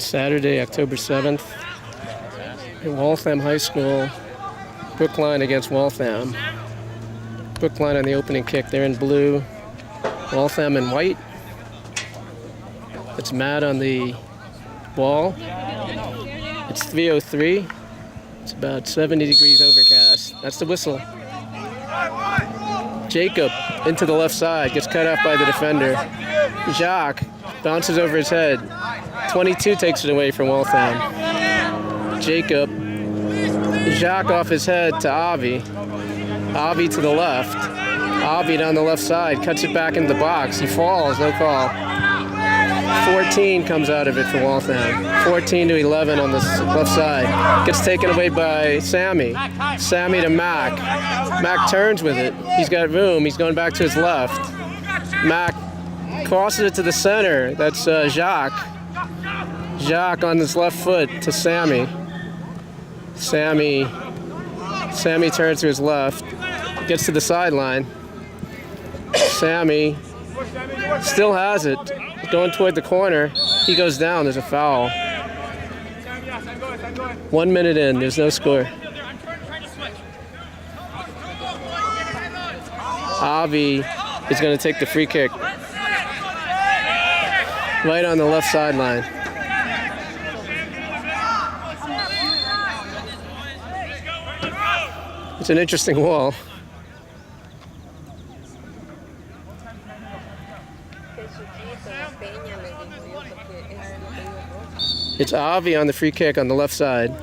Saturday, October 7th, at Waltham High School. Brookline against Waltham. Brookline on the opening kick. They're in blue. Waltham in white. It's Matt on the ball. It's 3:03. It's about 70 degrees overcast. That's the whistle. Jacob into the left side, gets cut off by the defender. Jacques bounces over his head. 22 takes it away from Waltham. Jacob, Jacques off his head to Avi. Avi to the left. Avi down the left side, cuts it back into the box. He falls, no call. 14 comes out of it for Waltham. 14-11 on the left side. Gets taken away by Sammy. Sammy to Mac. Mac turns with it. He's got room. He's going back to his left. Mac crosses it to the center. That's Jacques. Jacques on his left foot to Sammy. Sammy turns to his left. Gets to the sideline. Sammy still has it. Going toward the corner. He goes down. There's a foul. 1 minute in. There's no score. Avi is going to take the free kick. Right on the left sideline. It's an interesting wall. It's Avi on the free kick on the left side.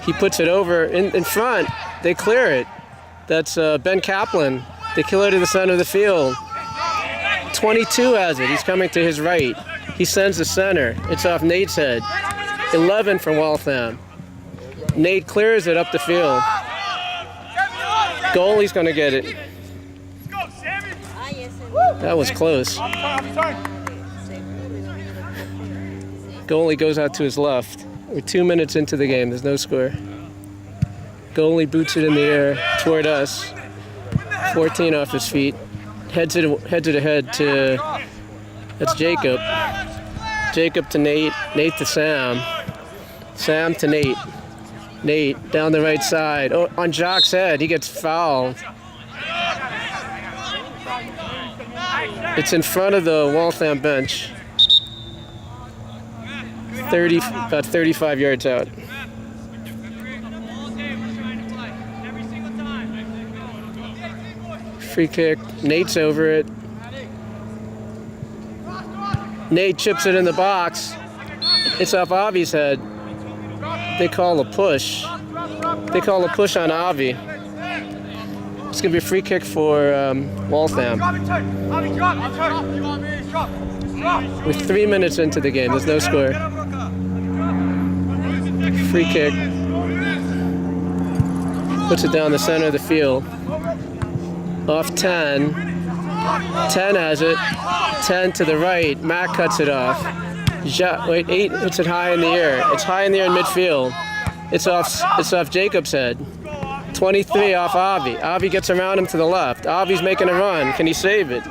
He puts it over in front. They clear it. That's Ben Kaplan. They clear it to the center of the field. 22 has it. He's coming to his right. He sends the center. It's off Nate's head. 11 from Waltham. Nate clears it up the field. Goalie's going to get it. That was close. Goalie goes out to his left. We're 2 minutes into the game. There's no score. Goalie boots it in the air toward us. 14 off his feet. Heads it ahead to... That's Jacob. Jacob to Nate. Nate to Sam. Sam to Nate. Nate down the right side. Oh, on Jacques' head. He gets fouled. It's in front of the Waltham bench. About 35 yards out. Free kick. Nate's over it. Nate chips it in the box. It's off Avi's head. They call a push. They call a push on Avi. It's going to be a free kick for Waltham. We're 3 minutes into the game. There's no score. Free kick. Puts it down the center of the field. Off 10. 10 has it. 10 to the right. Mac cuts it off. 8 hits it high in the air. It's high in the air in midfield. It's off Jacob's head. 23 off Avi. Avi gets around him to the left. Avi's making a run. Can he save it?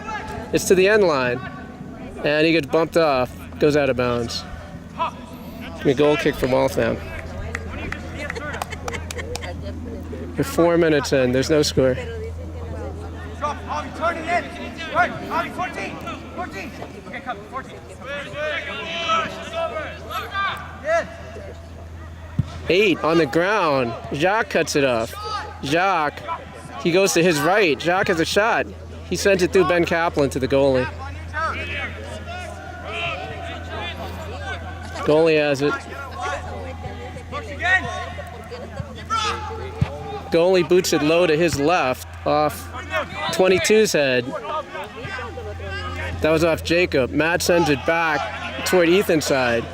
It's to the end line. And he gets bumped off. Goes out of bounds. A goal kick from Waltham. We're 4 minutes in. There's no score. Turn it in. Right, 14. 14. Okay, come. 14. 8 on the ground. Jacques cuts it off. Jacques, he goes to his right. Jacques has a shot. He sends it through Ben Kaplan to the goalie. Goalie has it. Goalie boots it low to his left, off 22's head. That was off Jacob. Matt sends it back toward Ethan's side.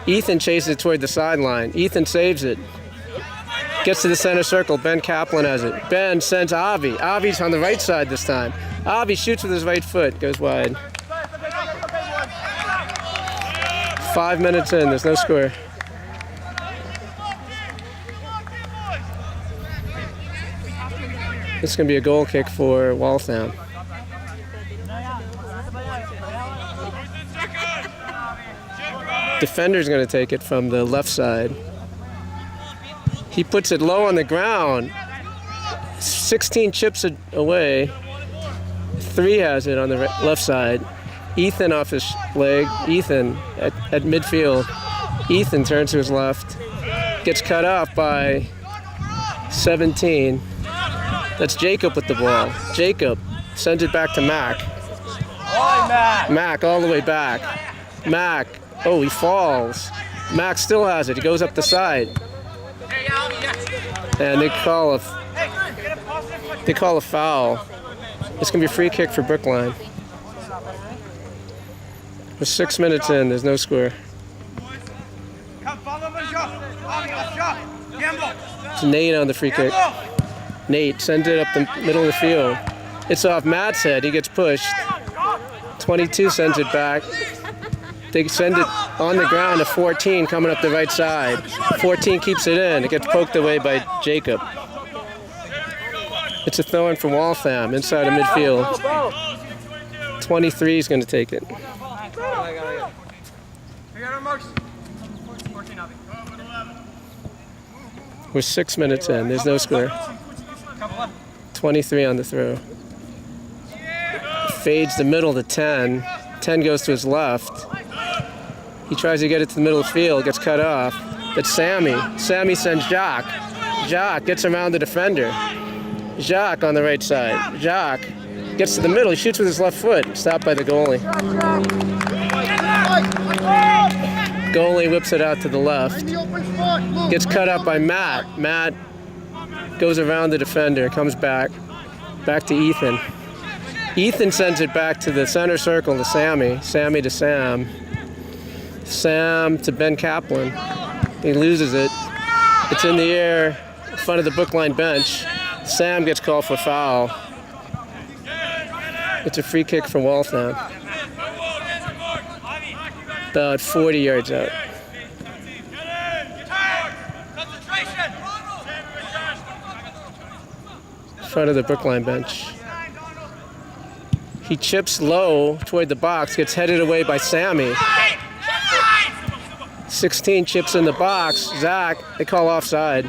Ethan chases it toward the sideline. Ethan saves it. Gets to the center circle. Ben Kaplan has it. Ben sends Avi. Avi's on the right side this time. Avi shoots with his right foot. Goes wide. 5 minutes in. There's no score. This is going to be a goal kick for Waltham. Defender's going to take it from the left side. He puts it low on the ground. 16 chips away. 3 has it on the left side. Ethan off his leg. Ethan at midfield. Ethan turns to his left. Gets cut off by 17. That's Jacob with the ball. Jacob sends it back to Mac. Mac all the way back. Mac, oh, he falls. Mac still has it. He goes up the side. And they call a foul. It's going to be a free kick for Brookline. We're 6 minutes in. There's no score. It's Nate on the free kick. Nate sends it up the middle of the field. It's off Matt's head. He gets pushed. 22 sends it back. They send it on the ground to 14 coming up the right side. 14 keeps it in. It gets poked away by Jacob. It's a throw-in for Waltham inside of midfield. 23 is going to take it. We're 6 minutes in. There's no score. 23 on the throw. Fades the middle to 10. 10 goes to his left. He tries to get it to the middle of the field. Gets cut off. It's Sammy. Sammy sends Jacques. Jacques gets around the defender. Jacques on the right side. Jacques gets to the middle. He shoots with his left foot. Stopped by the goalie. Goalie whips it out to the left. Gets cut up by Matt. Matt goes around the defender. Comes back. Back to Ethan. Ethan sends it back to the center circle to Sammy. Sammy to Sam. Sam to Ben Kaplan. He loses it. It's in the air in front of the Brookline bench. Sam gets called for foul. It's a free kick for Waltham. About 40 yards out. In front of the Brookline bench. He chips low toward the box, gets headed away by Sammy. 16 chips in the box. Zach, they call offside.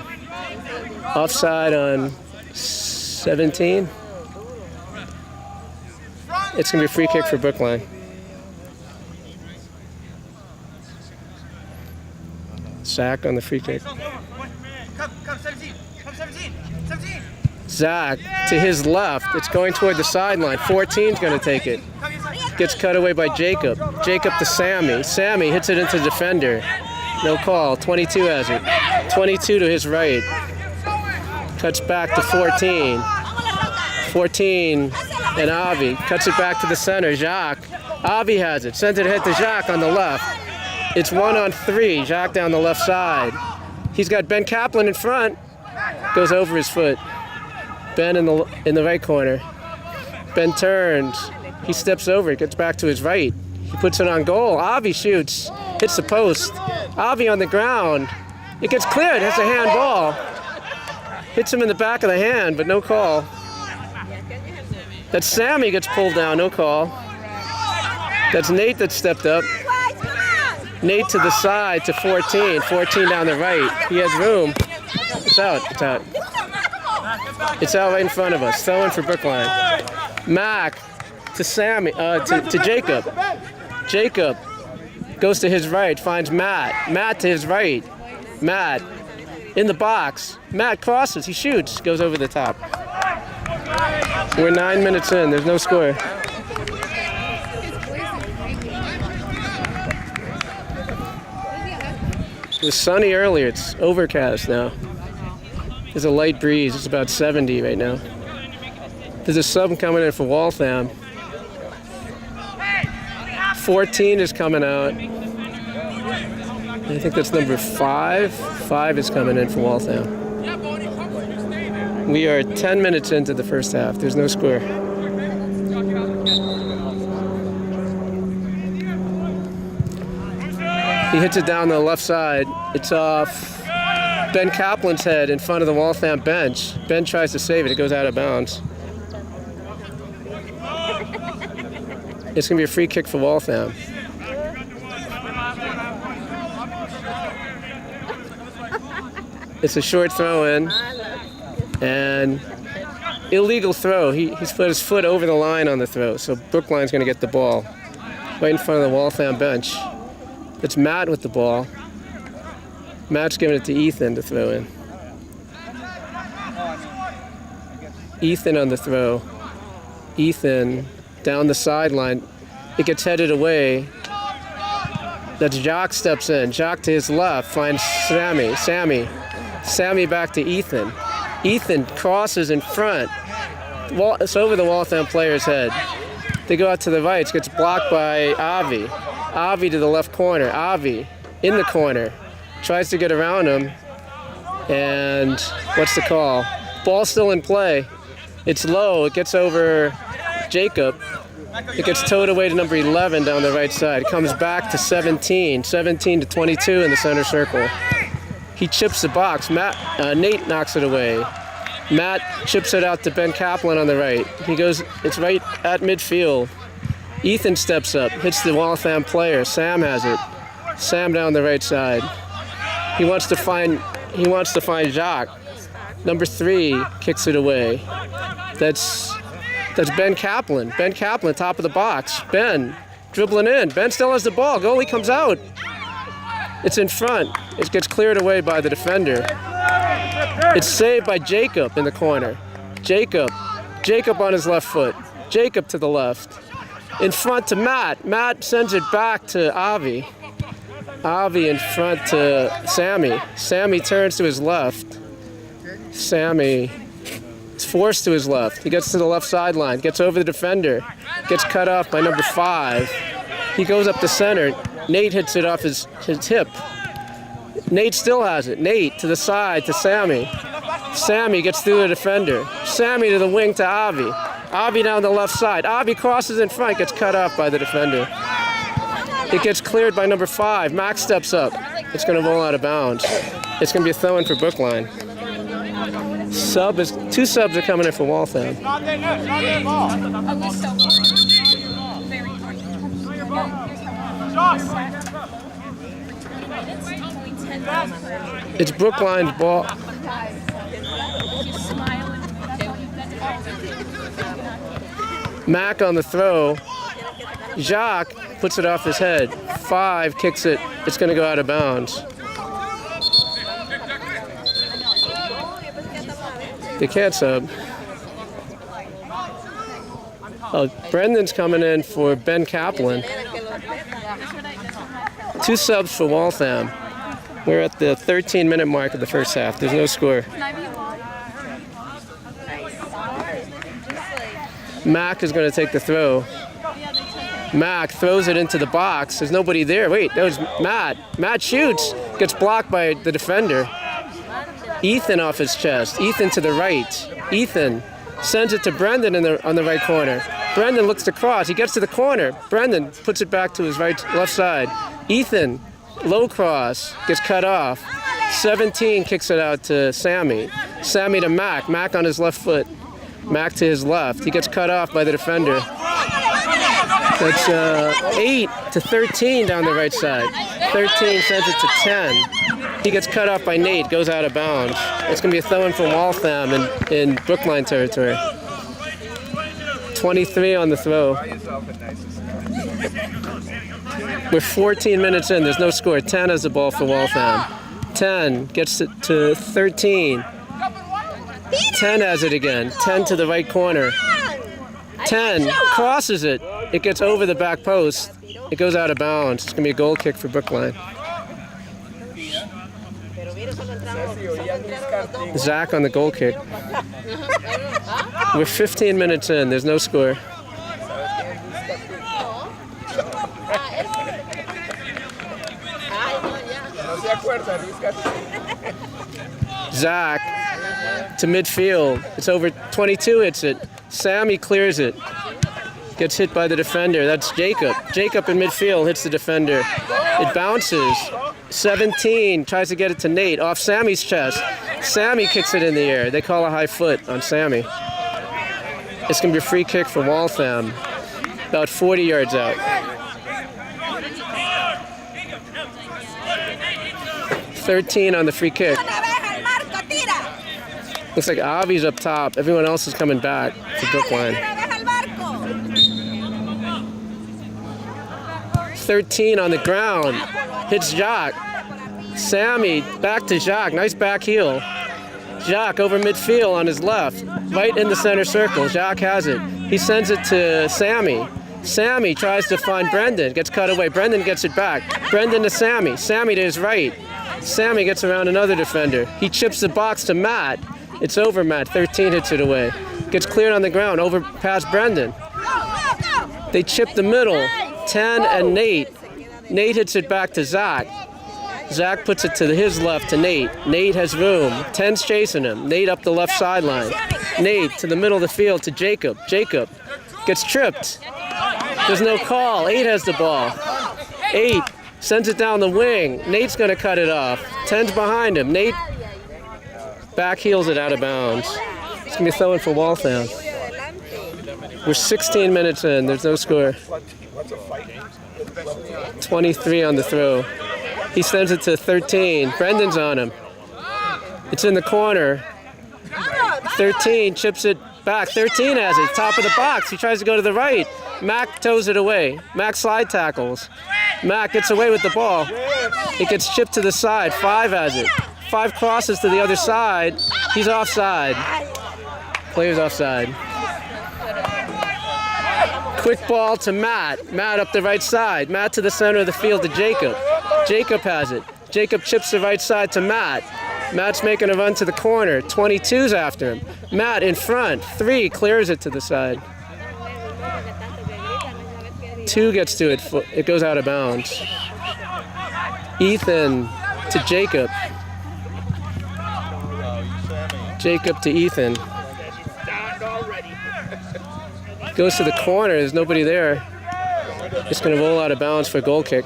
Offside on 17. It's going to be a free kick for Brookline. Zach on the free kick. Zach to his left. It's going toward the sideline. 14's going to take it. Gets cut away by Jacob. Jacob to Sammy. Sammy hits it into the defender. No call. 22 has it. 22 to his right. Cuts back to 14. 14 and Avi. Cuts it back to the center. Jacques. Avi has it. Sends it ahead to Jacques on the left. It's 1-on-3. Jacques down the left side. He's got Ben Kaplan in front. Goes over his foot. Ben in the right corner. Ben turns. He steps over. Gets back to his right. He puts it on goal. Avi shoots. Hits the post. Avi on the ground. It gets cleared. It's a handball. Hits him in the back of the hand, but no call. That's Sammy gets pulled down. No call. That's Nate that stepped up. Nate to the side to 14. 14 down the right. He has room. It's out. It's out. It's out right in front of us. Throw in for Brookline. Mac to Sammy. To Jacob. Jacob goes to his right. Finds Matt. Matt to his right. Matt in the box. Matt crosses. He shoots. Goes over the top. We're 9 minutes in. There's no score. It was sunny earlier. It's overcast now. There's a light breeze. It's about 70 right now. There's a sub coming in for Waltham. 14 is coming out. I think that's number 5. 5 is coming in for Waltham. We are 10 minutes into the first half. There's no score. He hits it down the left side. It's off Ben Kaplan's head in front of the Waltham bench. Ben tries to save it. It goes out of bounds. It's going to be a free kick for Waltham. It's a short throw in. And illegal throw. He's put his foot over the line on the throw. So Brookline's going to get the ball right in front of the Waltham bench. It's Matt with the ball. Matt's giving it to Ethan to throw in. Ethan on the throw. Ethan down the sideline. It gets headed away. That's Jacques steps in. Jacques to his left finds Sammy. Sammy back to Ethan. Ethan crosses in front. It's over the Waltham player's head. They go out to the right. It gets blocked by Avi. Avi to the left corner. Avi in the corner. Tries to get around him. And what's the call? Ball still in play. It's low. It gets over Jacob. It gets towed away to number 11 down the right side. It comes back to 17 to 22 in the center circle. He chips the box. Nate knocks it away. Matt chips it out to Ben Kaplan on the right. It's right at midfield. Ethan steps up, hits the Waltham player. Sam has it. Sam down the right side. He wants to find Jacques. Number 3 kicks it away. That's Ben Kaplan. Ben Kaplan, top of the box. Ben dribbling in. Ben still has the ball. Goalie comes out. It's in front. It gets cleared away by the defender. It's saved by Jacob in the corner. Jacob on his left foot. Jacob to the left. In front to Matt. Matt sends it back to Avi. Avi in front to Sammy. Sammy turns to his left. Sammy is forced to his left. He gets to the left sideline. Gets over the defender. Gets cut off by number 5. He goes up the center. Nate hits it off his hip. Nate still has it. Nate to the side to Sammy. Sammy gets through the defender. Sammy to the wing to Avi. Avi down the left side. Avi crosses in front, gets cut off by the defender. It gets cleared by number 5. Max steps up. It's going to roll out of bounds. It's going to be a throw-in for Brookline. 2 subs are coming in for Waltham. It's Brookline's ball. Mac on the throw. Jacques puts it off his head. 5 kicks it. It's going to go out of bounds. They can't sub. Oh, Brendan's coming in for Ben Kaplan. 2 subs for Waltham. We're at the 13-minute mark of the first half. There's no score. Mac is going to take the throw. Mac throws it into the box. There's nobody there. Wait, that was Matt. Matt shoots. Gets blocked by the defender. Ethan off his chest. Ethan to the right. Ethan sends it to Brendan on the right corner. Brendan looks to cross. He gets to the corner. Brendan puts it back to his left side. Ethan, low cross, gets cut off. 17 kicks it out to Sammy. Sammy to Mac. Mac on his left foot. Mac to his left. He gets cut off by the defender. That's 8 to 13 down the right side. 13 sends it to 10. He gets cut off by Nate, goes out of bounds. It's going to be a throw-in from Waltham in Brookline territory. 23 on the throw. We're 14 minutes in. There's no score. 10 has the ball for Waltham. 10 gets it to 13. 10 has it again. 10 to the right corner. 10 crosses it. It gets over the back post. It goes out of bounds. It's going to be a goal kick for Brookline. Zach on the goal kick. We're 15 minutes in. There's no score. Zach to midfield. It's over 22, hits it. Sammy clears it. Gets hit by the defender. That's Jacob. Jacob in midfield hits the defender. It bounces. 17 tries to get it to Nate off Sammy's chest. Sammy kicks it in the air. They call a high foot on Sammy. It's going to be a free kick for Waltham. About 40 yards out. 13 on the free kick. Looks like Avi's up top. Everyone else is coming back to Brookline. 13 on the ground. Hits Jacques. Sammy back to Jacques. Nice back heel. Jacques over midfield on his left. Right in the center circle. Jacques has it. He sends it to Sammy. Sammy tries to find Brendan. Gets cut away. Brendan gets it back. Brendan to Sammy. Sammy to his right. Sammy gets around another defender. He chips the box to Matt. It's over Matt. 13 hits it away. Gets cleared on the ground. Over past Brendan. They chip the middle. 10 and Nate. Nate hits it back to Zach. Zach puts it to his left to Nate. Nate has room. 10's chasing him. Nate up the left sideline. Nate to the middle of the field to Jacob. Jacob gets tripped. There's no call. 8 has the ball. 8 sends it down the wing. Nate's going to cut it off. 10's behind him. Nate back heels it out of bounds. It's going to be throwing for Waltham. We're 16 minutes in. There's no score. 23 on the throw. He sends it to 13. Brendan's on him. It's in the corner. 13 chips it back. 13 has it. Top of the box. He tries to go to the right. Mac toes it away. Mac slide tackles. Mac gets away with the ball. It gets chipped to the side. 5 has it. 5 crosses to the other side. He's offside. Player's offside. Quick ball to Matt. Matt up the right side. Matt to the center of the field to Jacob. Jacob has it. Jacob chips the right side to Matt. Matt's making a run to the corner. 22's after him. Matt in front. 3 clears it to the side. 2 gets to it. It goes out of bounds. Ethan to Jacob. Jacob to Ethan. Goes to the corner. There's nobody there. It's going to roll out of bounds for a goal kick.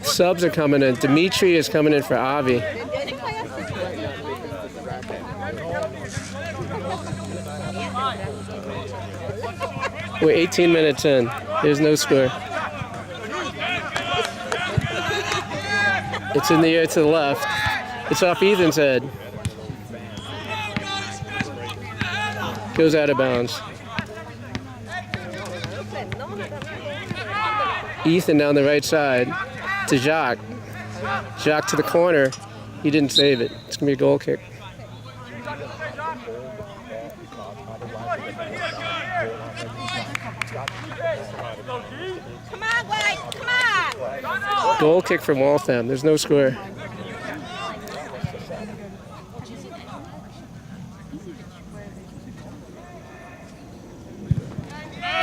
Subs are coming in. Dimitri is coming in for Avi. We're 18 minutes in. There's no score. It's in the air to the left. It's off Ethan's head. Goes out of bounds. Ethan down the right side to Jacques. Jacques to the corner. He didn't save it. It's going to be a goal kick. Come on, White. Come on. Goal kick from Waltham. There's no score.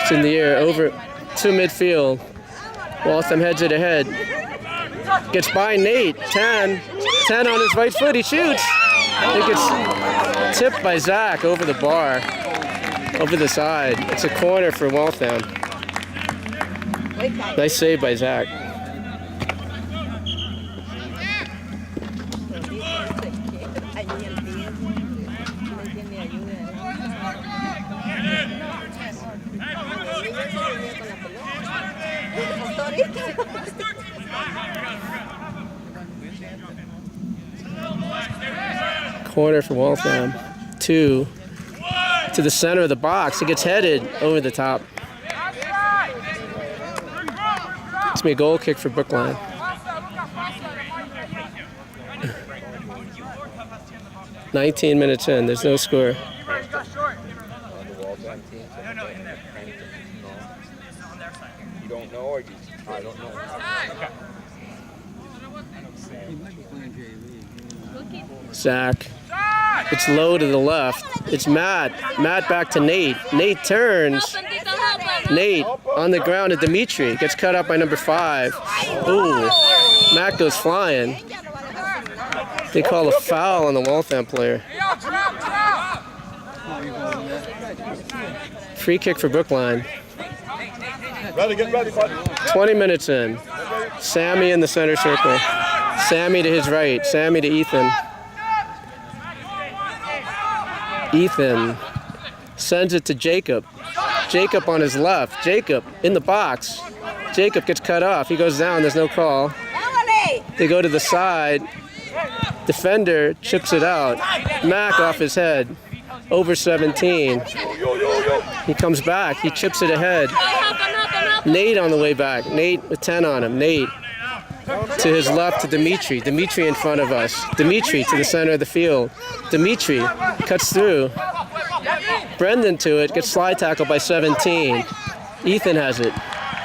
It's in the air over to midfield. Waltham heads it ahead. Gets by Nate. 10 on his right foot. He shoots. It gets tipped by Zach over the bar. Over the side. It's a corner for Waltham. Nice save by Zach. Corner for Waltham. 2 to the center of the box. It gets headed over the top. It's me a goal kick for Brookline. $19 minutes in. There's no score. You don't know, or I don't know. Zach. It's low to the left. It's Matt. Matt back to Nate. Nate turns. Nate on the ground at Dimitri. Gets cut up by number 5. Ooh. Matt goes flying. They call a foul on the Waltham player. Free kick for Brookline. Get ready, buddy. 20 minutes in. Sammy in the center circle. Sammy to his right. Sammy to Ethan. Ethan sends it to Jacob. Jacob on his left. Jacob in the box. Jacob gets cut off. He goes down. There's no call. Emily! They go to the side. Defender chips it out. Mack off his head. Over 17. He comes back. He chips it ahead. Nate on the way back. Nate with 10 on him. Nate to his left to Dimitri. Dimitri in front of us. Dimitri to the center of the field. Dimitri cuts through. Brendan to it. Gets slide tackled by 17. Ethan has it.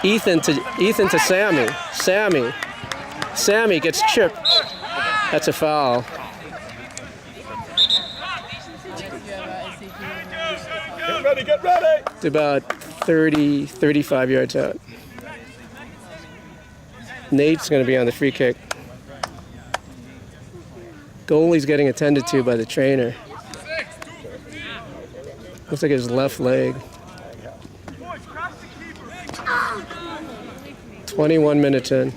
Ethan to Sammy. Sammy gets chipped. That's a foul. Get ready! It's about 30, 35 yards out. Nate's going to be on the free kick. Goalie's getting attended to by the trainer. Looks like his left leg. 21 minutes in.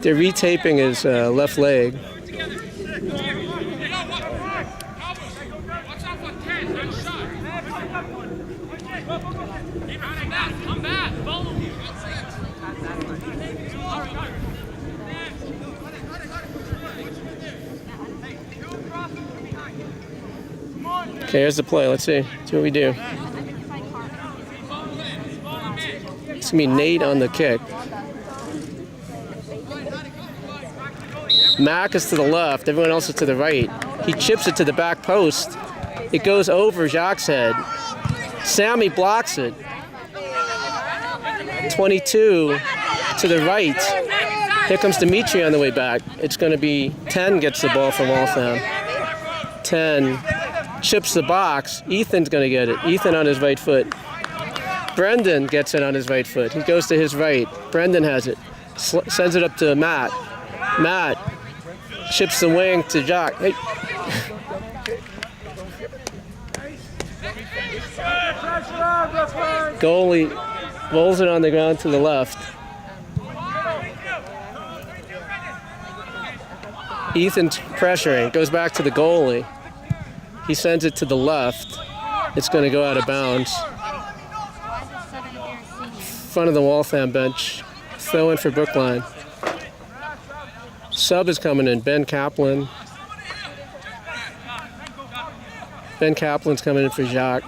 They're retaping his left leg. Okay, here's the play. Let's see. See what we do. It's going to be Nate on the kick. Mack is to the left. Everyone else is to the right. He chips it to the back post. It goes over Jacques' head. Sammy blocks it. 22 to the right. Here comes Dimitri on the way back. It's going to be 10 gets the ball from Waltham. 10 chips the box. Ethan's going to get it. Ethan on his right foot. Brendan gets it on his right foot. He goes to his right. Brendan has it. Sends it up to Matt. Matt chips the wing to Jacques. Hey. Goalie rolls it on the ground to the left. Ethan's pressuring. Goes back to the goalie. He sends it to the left. It's going to go out of bounds. Front of the Waltham bench. Throw in for Brookline. Sub is coming in. Ben Kaplan. Ben Kaplan's coming in for Jacques.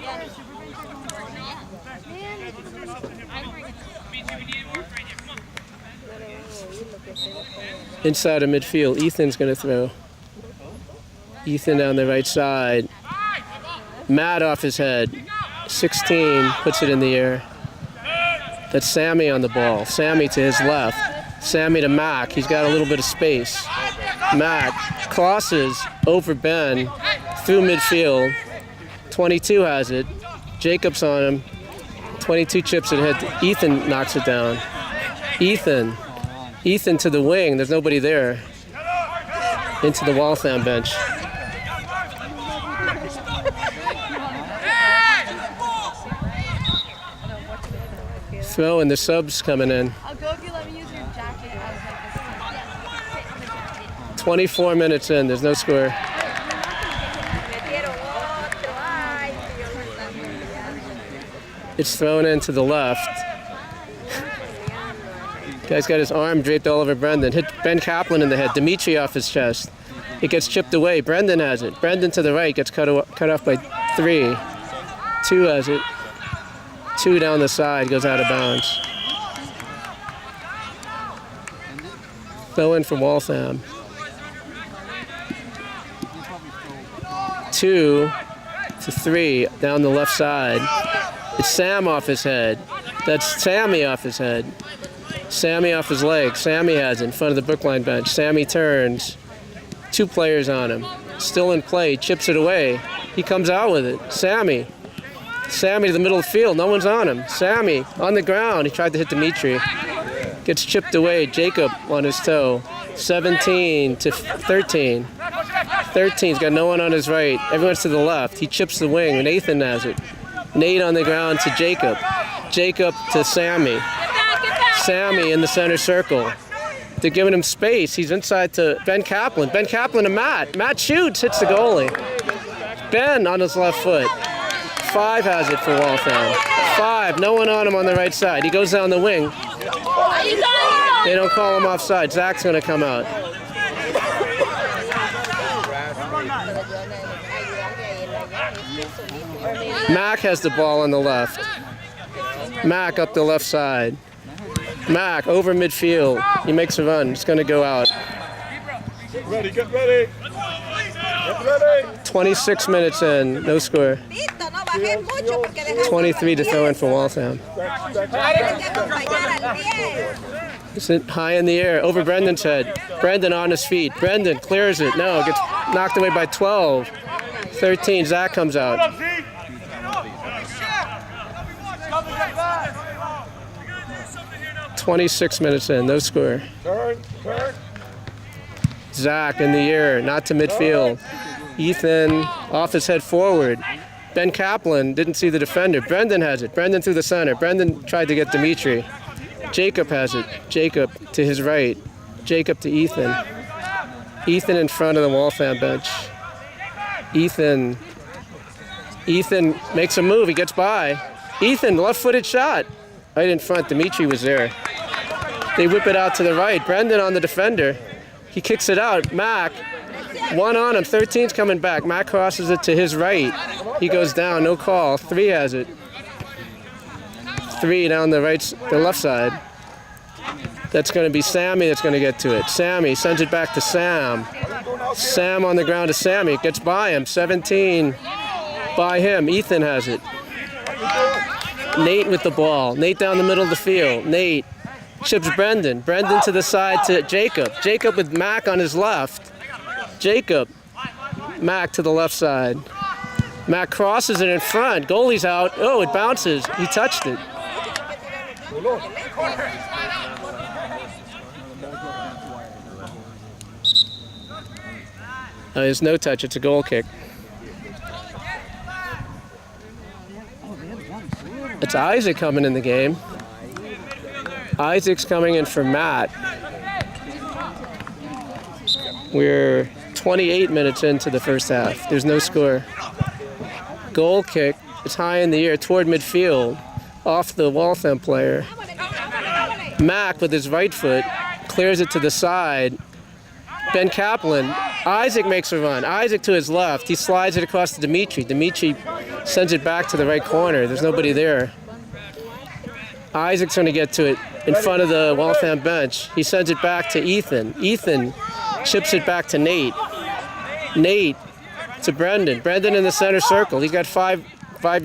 Inside of midfield, Ethan's going to throw. Ethan down the right side. Matt off his head. 16 puts it in the air. That's Sammy on the ball. Sammy to his left. Sammy to Mack. He's got a little bit of space. Mack crosses over Ben through midfield. 22 has it. Jacobs on him. 22 chips it ahead. Ethan knocks it down. Ethan to the wing. There's nobody there. Into the Waltham bench. Throw and the subs coming in. I'll go if you let me use your jacket. 24 minutes in. There's no score. It's thrown in to the left. Guy's got his arm draped all over Brendan. Hit Ben Kaplan in the head. Dimitri off his chest. It gets chipped away. Brendan has it. Brendan to the right gets cut off by 3. 2 has it. 2 down the side goes out of bounds. Throw in from Waltham. 2 to 3 down the left side. It's Sam off his head. That's Sammy off his head. Sammy off his leg. Sammy has it in front of the Brookline bench. Sammy turns. 2 players on him. Still in play. Chips it away. He comes out with it. Sammy to the middle of the field. No one's on him. Sammy on the ground. He tried to hit Dimitri. Gets chipped away. Jacob on his toe. 17 to 13. 13's got no one on his right. Everyone's to the left. He chips the wing. Nathan has it. Nate on the ground to Jacob. Jacob to Sammy. Sammy in the center circle. They're giving him space. He's inside to Ben Kaplan. Ben Kaplan to Matt. Matt shoots, hits the goalie. Ben on his left foot. 5 has it for Waltham. 5, no one on him on the right side. He goes down the wing. They don't call him offside. Zach's going to come out. Mac has the ball on the left. Mac up the left side. Mac over midfield. He makes a run. It's going to go out. Get ready, get ready. Get ready. 26 minutes in, no score. 23 to throw in for Waltham. It's high in the air, over Brendan's head. Brendan on his feet. Brendan clears it. No, gets knocked away by 12. 13, Zach comes out. 26 minutes in, no score. Turn. Zach in the air, not to midfield. Ethan off his head forward. Ben Kaplan didn't see the defender. Brendan has it. Brendan through the center. Brendan tried to get Dimitri. Jacob has it. Jacob to his right. Jacob to Ethan. Ethan in front of the Waltham bench. Ethan makes a move. He gets by. Ethan, left-footed shot. Right in front. Dimitri was there. They whip it out to the right. Brendan on the defender. He kicks it out. Mac, one on him. 13's coming back. Mac crosses it to his right. He goes down. No call. 3 has it. 3 down the left side. That's going to be Sammy that's going to get to it. Sammy sends it back to Sam. Sam on the ground to Sammy. Gets by him. 17 by him. Ethan has it. Nate with the ball. Nate down the middle of the field. Nate chips Brendan. Brendan to the side to Jacob. Jacob with Mac on his left. Jacob. Mac to the left side. Mac crosses it in front. Goalie's out. Oh, it bounces. He touched it. There's no touch. It's a goal kick. It's Isaac coming in the game. Isaac's coming in for Matt. We're 28 minutes into the first half. There's no score. Goal kick. It's high in the air toward midfield. Off the Waltham player. Mac with his right foot clears it to the side. Ben Kaplan. Isaac makes a run. Isaac to his left. He slides it across to Dimitri. Dimitri sends it back to the right corner. There's nobody there. Isaac's going to get to it in front of the Waltham bench. He sends it back to Ethan. Ethan chips it back to Nate. Nate to Brendan. Brendan in the center circle. He's got five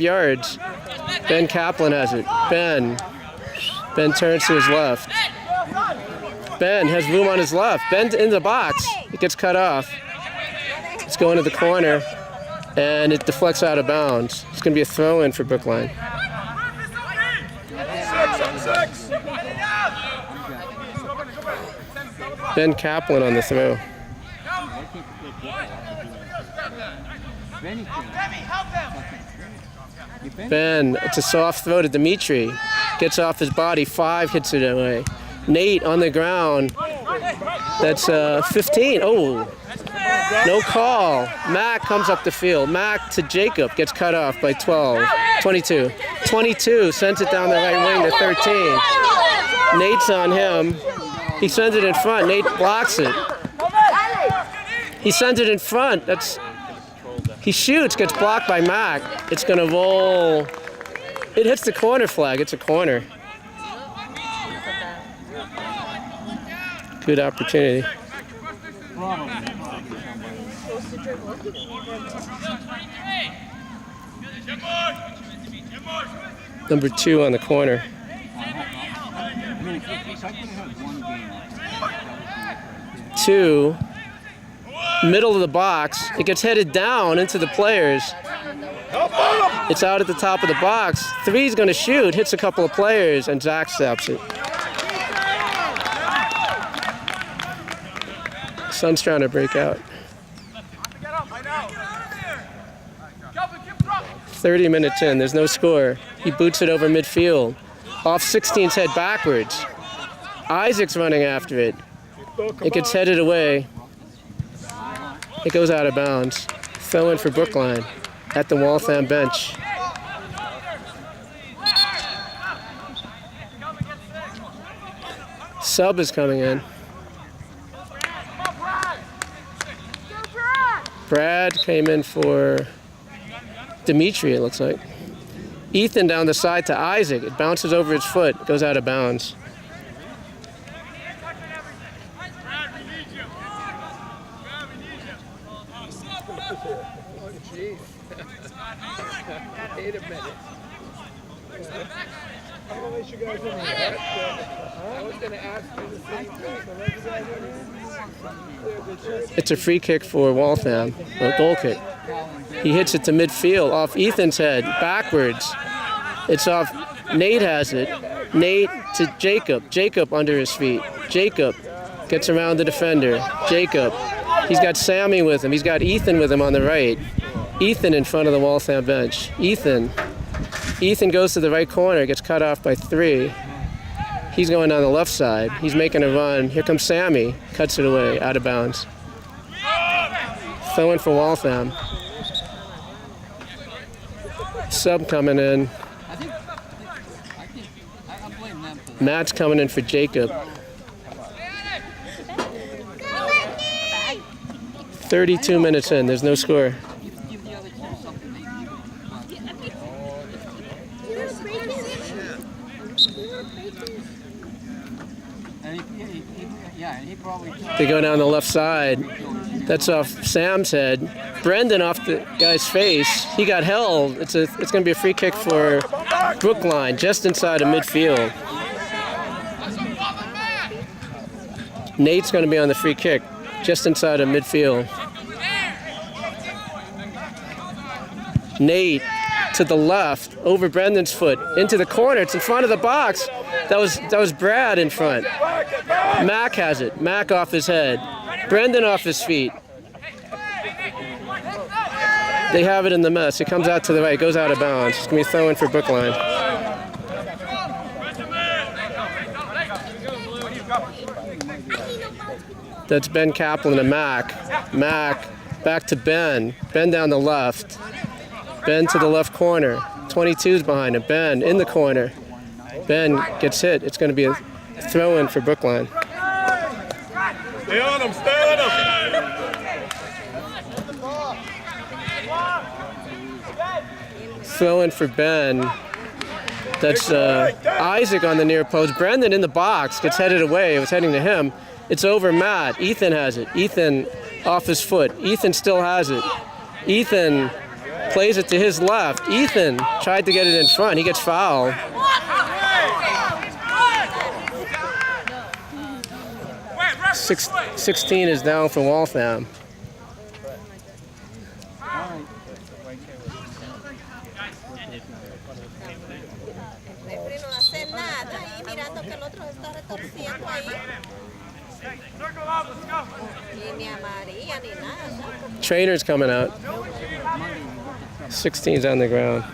yards. Ben Kaplan has it. Ben turns to his left. Ben has room on his left. Ben's in the box. It gets cut off. It's going to the corner, and it deflects out of bounds. It's going to be a throw-in for Brookline. 6. Ben Kaplan on the throw. Ben, it's a soft throw to Dimitri. Gets off his body. 5 hits it away. Nate on the ground. That's 15. Oh, no call. Mac comes up the field. Mac to Jacob. Gets cut off by 12. 22. 22 sends it down the right wing to 13. Nate's on him. He sends it in front. Nate blocks it. He sends it in front. He shoots. Gets blocked by Mac. It's going to roll. It hits the corner flag. It's a corner. Good opportunity. Number 2 on the corner. 2, middle of the box. It gets headed down into the players. It's out at the top of the box. 3's going to shoot, hits a couple of players, and Zach stops it. Sun's trying to break out. 30 minutes in, there's no score. He boots it over midfield. Off 16's head backwards. Isaac's running after it. It gets headed away. It goes out of bounds. Throw in for Brookline at the Waltham bench. Sub is coming in. Brad came in for Dimitri, it looks like. Ethan down the side to Isaac. It bounces over his foot, goes out of bounds. Wait a minute. I'm gonna let you guys in here. I was going to ask you the same thing. It's a free kick for Waltham, a goal kick. He hits it to midfield off Ethan's head, backwards. It's off, Nate has it. Nate to Jacob. Jacob under his feet. Jacob gets around the defender. Jacob. He's got Sammy with him. He's got Ethan with him on the right. Ethan in front of the Waltham bench. Ethan goes to the right corner, gets cut off by 3. He's going down the left side. He's making a run. Here comes Sammy. Cuts it away, out of bounds. Throw in for Waltham. Sub coming in. Matt's coming in for Jacob. 32 minutes in, there's no score. They go down the left side. That's off Sam's head. Brendan off the guy's face. He got held. It's going to be a free kick for Brookline, just inside of midfield. Nate's going to be on the free kick, just inside of midfield. Nate to the left, over Brendan's foot, into the corner. It's in front of the box. That was Brad in front. Mac has it. Mac off his head. Brendan off his feet. They have it in the mess. It comes out to the right, goes out of bounds. It's going to be thrown for Brookline. That's Ben Kaplan to Mac. Mac back to Ben. Ben down the left. Ben to the left corner. 22's behind him. Ben in the corner. Ben gets hit. It's going to be a throw-in for Brookline. Stay on him, stay on him. Throw-in for Ben. That's Isaac on the near post. Brendan in the box gets headed away. It was heading to him. It's over Matt. Ethan has it. Ethan off his foot. Ethan still has it. Ethan plays it to his left. Ethan tried to get it in front. He gets fouled. 16 is down for Waltham. Trainer's coming out. 16's on the ground.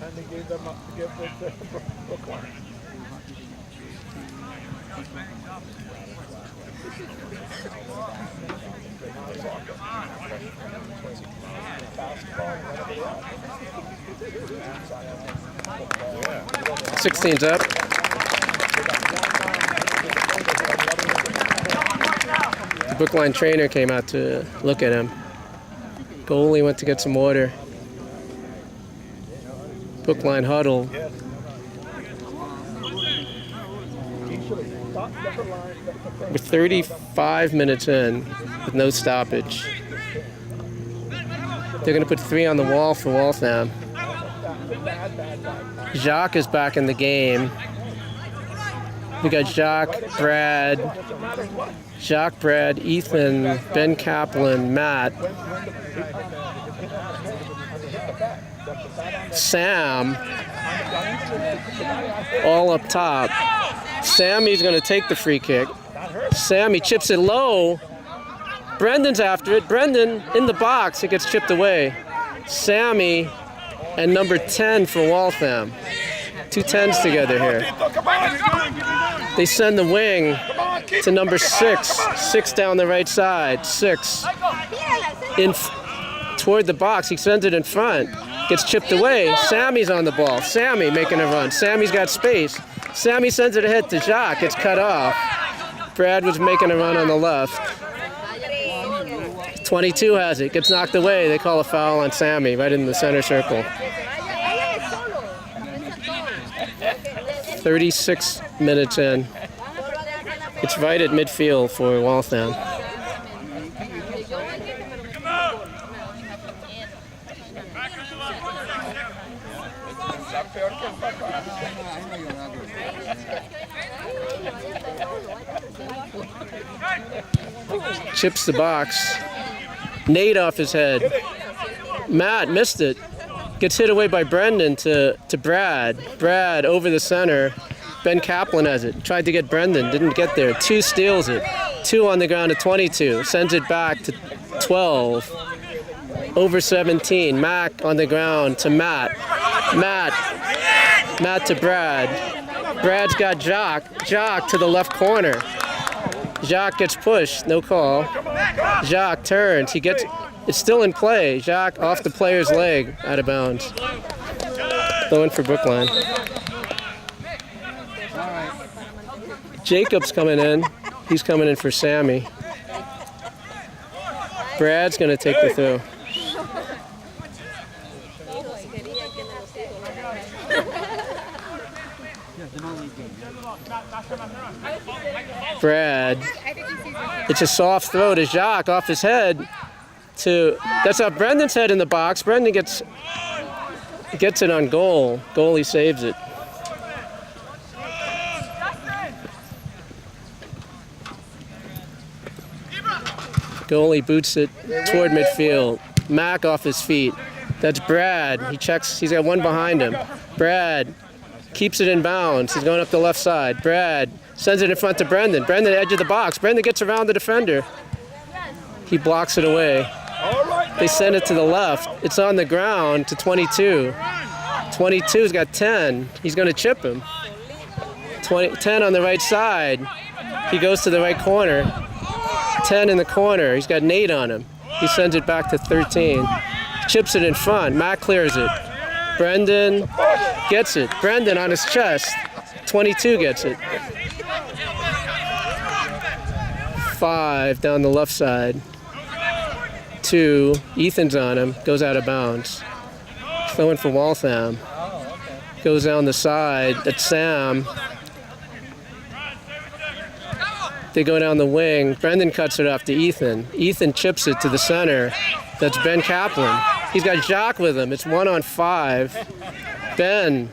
And they gave them up to give it to Brookline. Yeah. 16's up. The Brookline trainer came out to look at him. Goalie went to get some water. Brookline huddle. We're 35 minutes in with no stoppage. They're going to put 3 on the wall for Waltham. Jacques is back in the game. We got Jacques, Brad, Ethan, Ben Kaplan, Matt, Sam, all up top. Sammy's going to take the free kick. Sammy chips it low. Brendan's after it. Brendan in the box. It gets chipped away. Sammy and number 10 for Waltham. 2 10s together here. They send the wing to number 6. 6 down the right side. 6 toward the box. He sends it in front. Gets chipped away. Sammy's on the ball. Sammy making a run. Sammy's got space. Sammy sends it ahead to Jacques. It's cut off. Brad was making a run on the left. 22 has it. Gets knocked away. They call a foul on Sammy right in the center circle. 36 minutes in. It's right at midfield for Waltham. Chips the box. Nate off his head. Matt missed it. Gets hit away by Brendan to Brad. Brad over the center. Ben Kaplan has it. Tried to get Brendan. Didn't get there. 2 steals it. 2 on the ground to 22. Sends it back to 12. Over 17. Mac on the ground to Matt. Matt to Brad. Brad's got Jacques. Jacques to the left corner. Jacques gets pushed. No call. Jacques turns. He gets... It's still in play. Jacques off the player's leg, out of bounds. Throwing for Brookline. Jacob's coming in. He's coming in for Sammy. Brad's going to take the throw. Brad. It's a soft throw to Jacques off his head. That's off Brendan's head in the box. Brendan gets it on goal. Goalie saves it. Goalie boots it toward midfield. Mac off his feet. That's Brad. He checks. He's got one behind him. Brad keeps it in bounds. He's going up the left side. Brad sends it in front to Brendan. Brendan edge of the box. Brendan gets around the defender. He blocks it away. They send it to the left. It's on the ground to 22. 22's got 10. He's going to chip him. 10 on the right side. He goes to the right corner. 10 in the corner. He's got Nate on him. He sends it back to 13. Chips it in front. Matt clears it. Brendan gets it. Brendan on his chest. 22 gets it. 5 down the left side. 2. Ethan's on him. Goes out of bounds. Throwing for Waltham. Goes down the side. That's Sam. They go down the wing. Brendan cuts it off to Ethan. Ethan chips it to the center. That's Ben Kaplan. He's got Jacques with him. It's 1-on-5. Ben.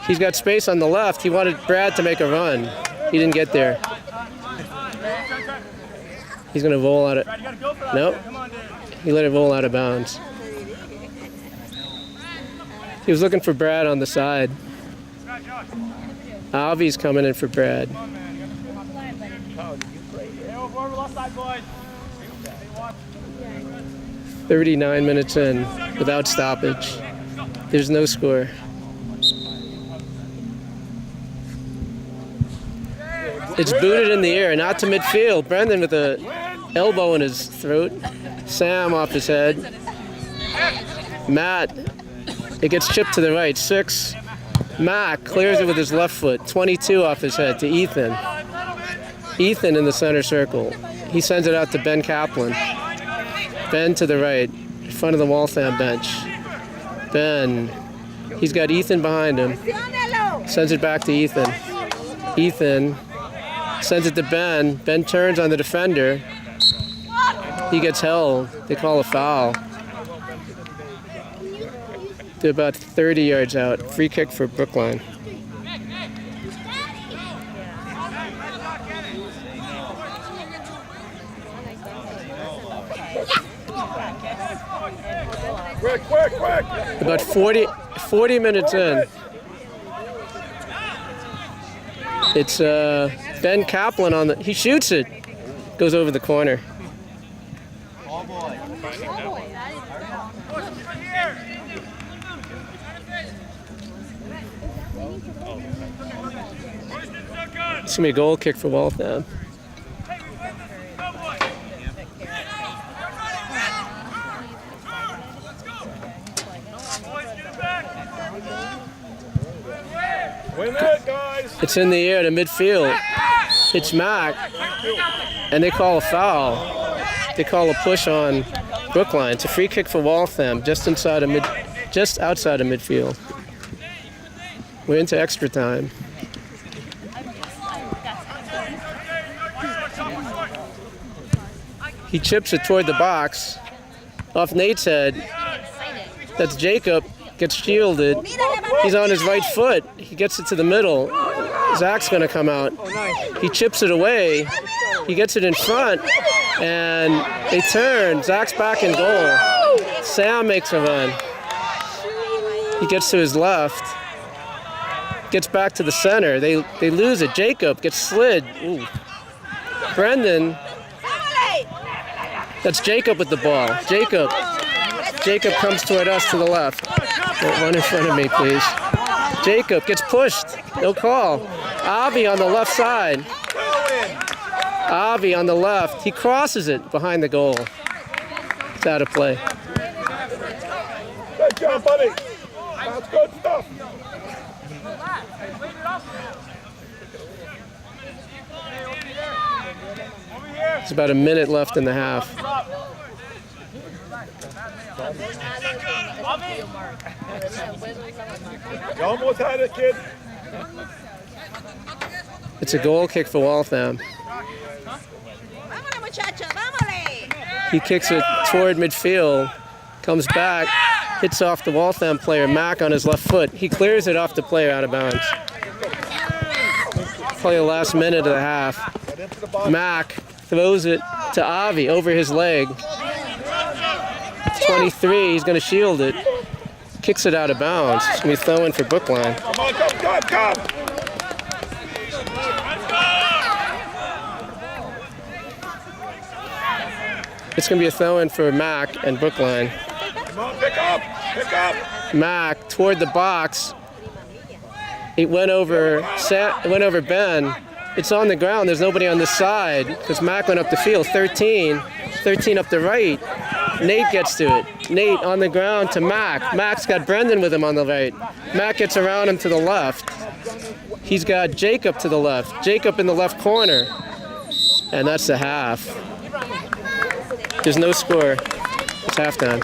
He's got space on the left. He wanted Brad to make a run. He didn't get there. He's going to roll out of... Nope. He let it roll out of bounds. He was looking for Brad on the side. Avi's coming in for Brad. 39 minutes in without stoppage. There's no score. It's booted in the air, not to midfield. Brendan with a elbow in his throat. Sam off his head. Matt, it gets chipped to the right. 6. Mac clears it with his left foot. 22 off his head to Ethan. Ethan in the center circle. He sends it out to Ben Kaplan. Ben to the right, in front of the Waltham bench. Ben, he's got Ethan behind him. Sends it back to Ethan. Ethan sends it to Ben. Ben turns on the defender. He gets held. They call a foul. They're about 30 yards out. Free kick for Brookline. Quick! About 40 minutes in. It's Ben Kaplan on the... He shoots it. Goes over the corner. It's gonna be a goal kick for Waltham. Win it, guys. It's in the air to midfield. It's Mac, and they call a foul. They call a push on Brookline. It's a free kick for Waltham, just outside of midfield. We're into extra time. He chips it toward the box, off Nate's head. That's Jacob. Gets shielded. He's on his right foot. He gets it to the middle. Zach's going to come out. He chips it away. He gets it in front, and they turn. Zach's back in goal. Sam makes a run. He gets to his left. Gets back to the center. They lose it. Jacob gets slid. Ooh. Brendan. That's Jacob with the ball. Jacob comes toward us to the left. Don't run in front of me, please. Jacob gets pushed. No call. Avi on the left side. Avi on the left. He crosses it behind the goal. It's out of play. Good job, buddy. That's good stuff. It's about a minute left in the half. You almost had it, kid. It's a goal kick for Waltham. He kicks it toward midfield, comes back, hits off the Waltham player, Mac on his left foot. He clears it off the player out of bounds. Play the last minute of the half. Mac throws it to Avi over his leg. 23, he's going to shield it. Kicks it out of bounds. It's going to be throw-in for Brookline. Come on, come. It's going to be a throw-in for Mac and Brookline. Come on, pick up. Mac toward the box. It went over Ben. It's on the ground. There's nobody on this side because Mac went up the field. 13 up the right. Nate gets to it. Nate on the ground to Mac. Mac's got Brendan with him on the right. Mac gets around him to the left. He's got Jacob to the left. Jacob in the left corner. And that's the half. There's no score. It's halftime.